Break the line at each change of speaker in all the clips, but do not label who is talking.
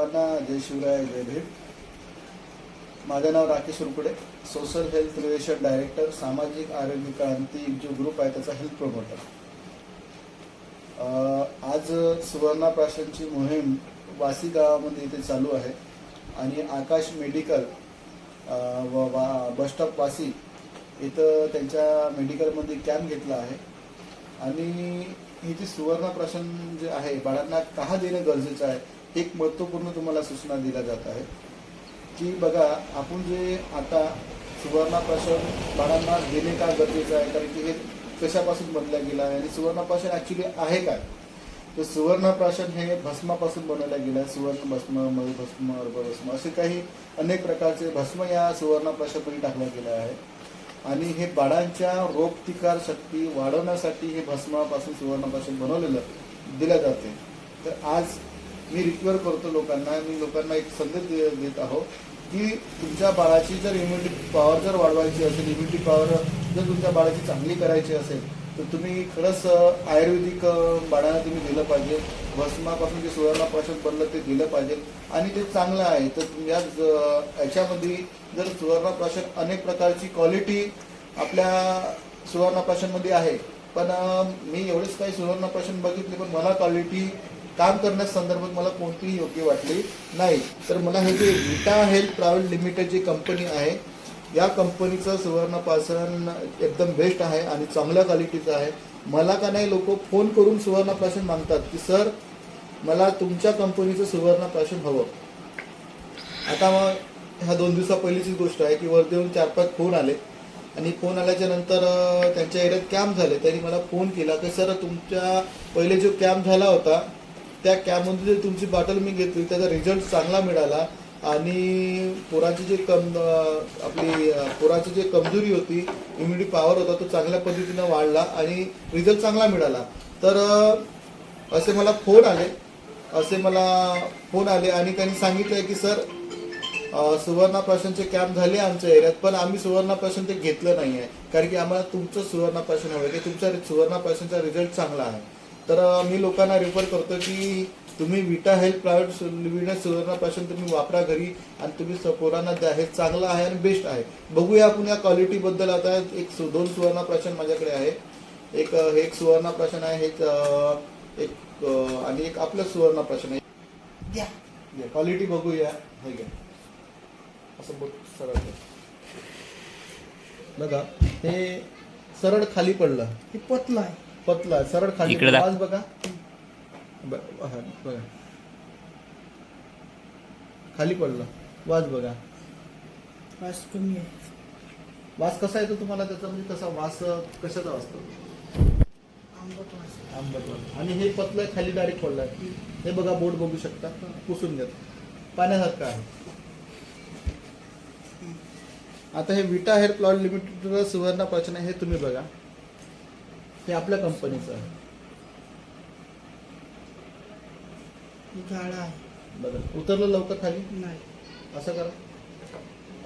सर्वांना जय शिवराय, जय भीम. माझं नाव Rakesh Rupde, social health relation director, सामाजिक आरोग्य क्रांती जो ग्रुप आहे त्याचा हेल्थ प्रोमोटर. आज सुवर्णा प्राशनची मोहीम वासी गावामध्ये इथे चालू आहे आणि आकाश मेडिकल व बसस्टॉप वासी इथं त्यांच्या मेडिकलमध्ये कॅम्प घेतला आहे. आणि ही जी सुवर्णा प्राशन जे आहे बाळांना का देणं गरजेचं आहे, एक महत्त्वपूर्ण तुम्हाला सूचना दिल्या जात आहे की बघा, आपण जे आता सुवर्णा प्राशन बाळांना देणे का गरजेचं आहे, कारण की हे कशापासून बनलं गेलं आहे आणि सुवर्णा प्राशन ॲक्च्युली आहे काय. तर सुवर्ण प्राशन हे भस्मापासून बनवलं गेलं आहे. सुवर्ण भस्म, मळी भस्म, अर्भ भस्म असे काही अनेक प्रकारचे भस्म या सुवर्ण प्राशनमध्ये टाकलं गेलं आहे. आणि हे बाळांच्या रोगप्रतिकार शक्ती वाढवण्यासाठी हे भस्मापासून सुवर्ण प्राशन बनवलेलं दिलं जाते. तर आज मी रिक्वेस्ट करतो लोकांना, मी लोकांना एक संदेश देत आहो की तुमच्या बाळाची जर इम्युनिटी पॉवर जर वाढवायची असेल, इम्युनिटी पॉवर जर तुमच्या बाळाची चांगली करायची असेल, तर तुम्ही खरंच आयुर्वेदिक बाळांना तुम्ही दिलं पाहिजे. भस्मापासून जे सुवर्ण प्राशन बनलं ते दिलं पाहिजे आणि ते चांगलं आहे. तर याच्यामध्ये जर सुवर्ण प्राशन अनेक प्रकारची क्वालिटी आपल्या सुवर्ण प्राशनमध्ये आहे, पण मी एवढेच काही सुवर्ण प्राशन बघितले, पण मला क्वालिटी काम करण्याच्या संदर्भात मला कोणतीही योग्य वाटली नाही. तर मला हे जे विटा हेल्थ प्रायव्हेट लिमिटेड जी कंपनी आहे, या कंपनीचं सुवर्ण प्राशन एकदम बेस्ट आहे आणि चांगल्या क्वालिटीचं आहे. मला का नाही लोक फोन करून सुवर्ण प्राशन मागतात की सर मला तुमच्या कंपनीचं सुवर्ण प्राशन हवं. आता मग ह्या 2 दिवसा पहिलीची गोष्ट आहे की वर्धेहून 4-5 फोन आले आणि फोन आल्याच्या नंतर त्यांच्या एरियात कॅम्प झाले. त्यांनी मला फोन केला की सर तुमच्या पहिले जो कॅम्प झाला होता त्या कॅम्पमध्ये जे तुमची बॉटल मी घेतली त्याचा रिझल्ट चांगला मिळाला आणि पोराची जे पोराची जे कमजोरी होती, इम्युनिटी पॉवर होता, तो चांगल्या पद्धतीनं वाढला आणि रिझल्ट चांगला मिळाला. तर असे मला फोन आले आणि त्यांनी सांगितलं की सर सुवर्ण प्राशनचे कॅम्प झाले आमच्या एरियात, पण आम्ही सुवर्ण प्राशन ते घेतलं नाही आहे कारण की आम्हाला तुमचं सुवर्ण प्राशन हवं की तुमच्या सुवर्ण प्राशनचा रिझल्ट चांगला आहे. तर मी लोकांना रेफर करतो की तुम्ही विटा हेल्थ प्रायव्हेट लिमिटेड सुवर्ण प्राशन तुम्ही वापरा घरी आणि तुम्ही पोरांना द्या. हे चांगलं आहे आणि बेस्ट आहे. बघूया आपण या क्वालिटीबद्दल. आता 2 सुवर्ण प्राशन माझ्याकडे आहे. एक सुवर्ण प्राशन आहे, एक आणि एक आपलं सुवर्ण प्राशन आहे. द्या क्वालिटी बघूया. हे घ्या, असं सरळ बघा, हे सरळ खाली पडलं,
हे पतला आहे,
पतला सरळ खाली. आवाज बघा, बघा खाली पडलं. वास बघा,
वास कमी आहे.
वास कसा येतो तुम्हाला त्याचा, म्हणजे कसा वास कशाचा असतो?
आंबट वास.
आंबट वास. आणि हे पतलं खाली डायरेक्ट पडलंय. हे बघा, बोट बघू शकता, पुसून घेत पाण्यासारखं आहे. आता हे विटा हेल्थ प्रायव्हेट लिमिटेड सुवर्ण प्राशन आहे, हे तुम्ही बघा, हे आपल्या कंपनीचं आहे.
गाळा आहे
बघा, उतरलं लवकर खाली.
नाही,
असं करा,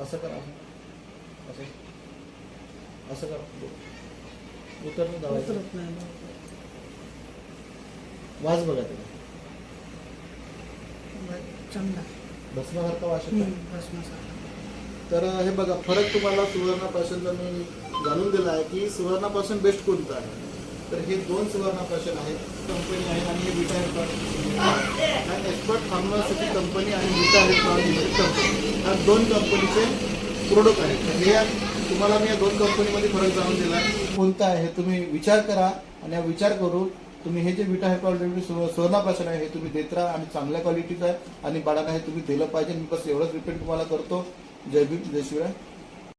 असं करा, असं करा, उतरलं दाबायचं.
उतरत नाही.
वास बघा त्याला,
चांगला
भस्मासारखा वास येतो.
भस्मासारखा.
तर हे बघा, फरक तुम्हाला सुवर्ण प्राशनचा मी जाणून दिला आहे की सुवर्ण प्राशन बेस्ट कोणतं आहे. तर हे 2 सुवर्ण प्राशन आहेत, कंपनी आहे आणि हे विटा हेल्थ एक्सपर्ट फार्मासिटी कंपनी आणि विटा हेल्थ प्रायव्हेट कंपनी, ह्या 2 कंपनीचे प्रोडक्ट आहेत. हे तुम्हाला मी या 2 कंपनीमध्ये फरक जाणून दिला आहे. कोणता आहे हे तुम्ही विचार करा आणि हा विचार करून तुम्ही हे जे विटा हेल्थ प्रायव्हेट सुवर्ण प्राशन आहे हे तुम्ही देत राहा आणि चांगल्या क्वालिटीचं आहे आणि बाळांना हे तुम्ही दिलं पाहिजे. मी बस एवढंच रिपीट तुम्हाला करतो. जय भीम, जय शिवराय.